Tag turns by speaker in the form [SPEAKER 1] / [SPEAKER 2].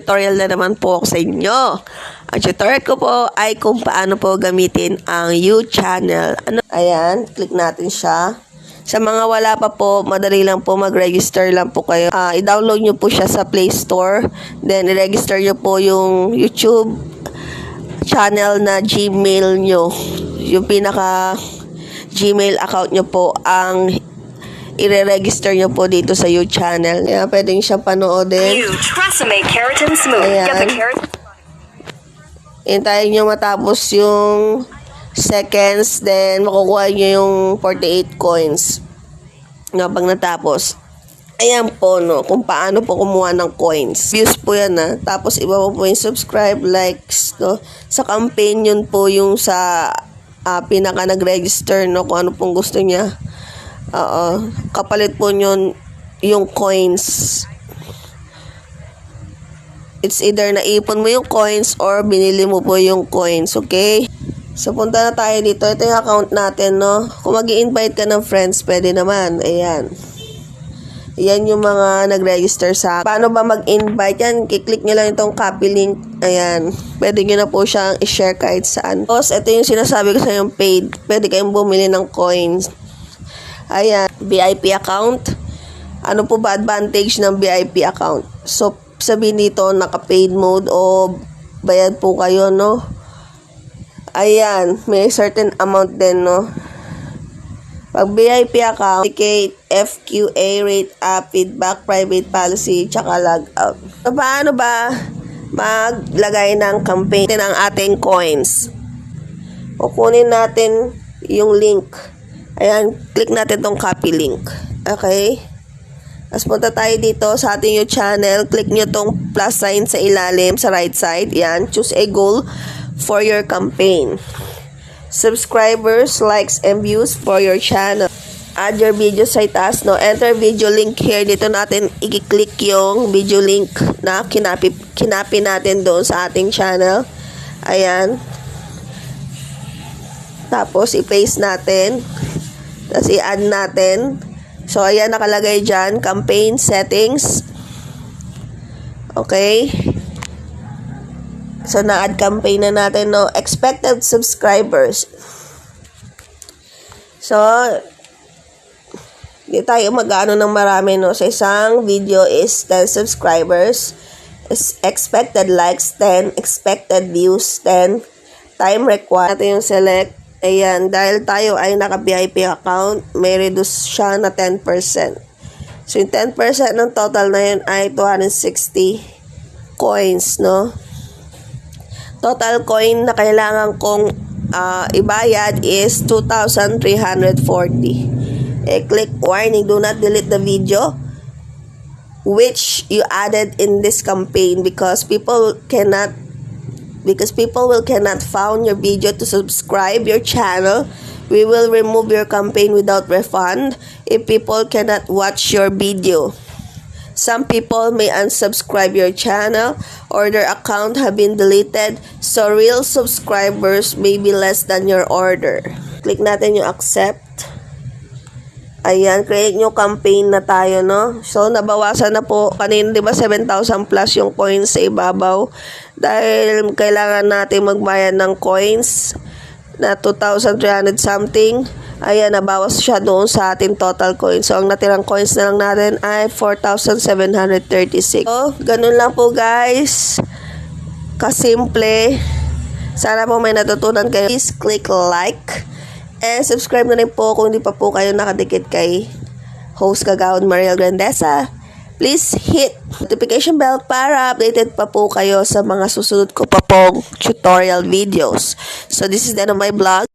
[SPEAKER 1] tutorial na naman po ako sa inyo. Ang tutorial ko po ay kung paano po gamitin ang UChannel. Ayan, click natin siya. Sa mga wala pa po, madali lang po mag-register lang po kayo. I-download nyo po siya sa Play Store. Then, i-register nyo po yung YouTube channel na Gmail nyo. Yung pinaka Gmail account nyo po ang i-register nyo po dito sa UChannel. Kaya pwede nyo siyang panoodin. Ayan. Hintayin nyo matapos yung seconds, then makukuha nyo yung 48 coins. Nga pag natapos. Ayan po, no, kung paano po kumuha ng coins. Views po yan, ha. Tapos iba po yung subscribe, likes, no. Sa campaign yun po yung sa pinaka nag-register, no, kung ano pong gusto niya. Kapalit po yun yung coins. It's either naipon mo yung coins or binili mo po yung coins, okay? So, punta na tayo dito. Ito yung account natin, no? Kung mag-i-invite ka ng friends, pwede naman. Ayan. Ayan yung mga nag-register sa... Paano ba mag-invite yan? Kiklik nyo lang itong copy link. Ayan. Pwede nyo na po siyang i-share kahit saan. Tapos, ito yung sinasabi ko sa yung paid. Pwede kayong bumili ng coins. Ayan. VIP account. Ano po ba advantage ng VIP account? So, sabihin dito, naka-paid mode o bayad po kayo, no? Ayan, may certain amount din, no? Pag VIP account, indicate, FQA, rate up, feedback, private policy, tsaka log out. So, paano ba maglagay ng campaign ng ating coins? Kukunin natin yung link. Ayan, click natin tong copy link. Okay? Tapos punta tayo dito sa ating UChannel. Click nyo tong plus sign sa ilalim, sa right side. Yan, choose a goal for your campaign. Subscribers, likes, and views for your channel. Add your video sa itaas, no? Enter video link here. Dito natin i-click yung video link na kinapi natin doon sa ating channel. Ayan. Tapos, i-paste natin. Tapos, i-add natin. So, ayan, nakalagay dyan. Campaign settings. Okay. So, na-add campaign na natin, no? Expected subscribers. So, di tayo mag-ano ng marami, no? Sa isang video is 10 subscribers. Is expected likes, 10. Expected views, 10. Time required. Ito yung select. Ayan, dahil tayo ay naka-VIP account, may reduce siya na 10%. So, yung 10% ng total na yun ay 260 coins, no? Total coin na kailangan kong ibayad is 2,340. Click warning, do not delete the video which you added in this campaign because people will cannot found your video to subscribe your channel. We will remove your campaign without refund if people cannot watch your video. Some people may unsubscribe your channel or their account have been deleted, so real subscribers may be less than your order. Click natin yung accept. Ayan, create new campaign na tayo, no? So, nabawasan na po. Kanina, di ba, 7,000 plus yung coins sa ibabaw. Dahil kailangan natin magbayad ng coins na 2,300 something. Ayan, nabawas siya doon sa ating total coins. So, ang natirang coins na lang natin ay 4,736. So, ganun lang po, guys. Kasimple. Sana po may natutunan kayo. Please click like. And subscribe na rin po kung hindi pa po kayo nakadikit kay host Kagawad Mariel Grandesa. Please hit notification bell para updated pa po kayo sa mga susunod ko pa pong tutorial videos. So this is the end of my vlog.